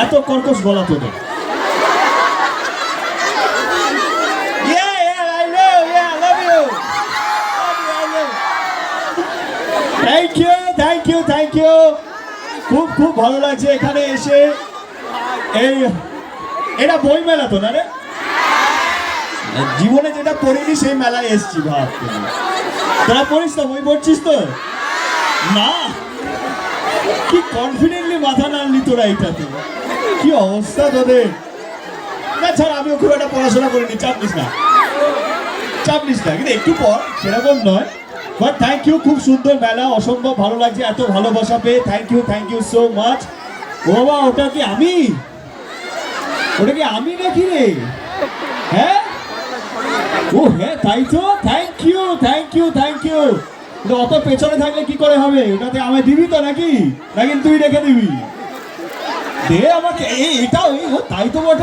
এত কর্কশ গলা তোদের। Thank you. খুব খুব ভালো লাগছে এখানে এসে। এই এটা বই মেলা তো না রে? জীবনে যেটা পড়িনি সেই মেলায় এসছি। ভাব, তোরা পড়িস তো, বই পড়ছিস তো? না, কি কনফিডেন্টলি মাথা নাড়লি তোরা এইটাতে। কি অবস্থা তোদের। না ছাড়, আমিও খুব একটা পড়াশোনা করিনি, চাপ নিস না কিন্তু একটু পর, সেরকম নয়। বাট থ্যাংক ইউ, খুব সুন্দর মেলা, অসম্ভব ভালো লাগছে এত ভালোবাসা পেয়ে। Thank you so much. ও বাবা, ওটা কি আমি নাকি রে? হ্যাঁ, ও হ্যাঁ, তাই তো। Thank you. অত পেছনে থাকলে কি করে হবে? ওটাতে আমায় দিবি তো নাকি তুই রেখে দিবি? দে আমাকে। এটাও তাই তো বটে।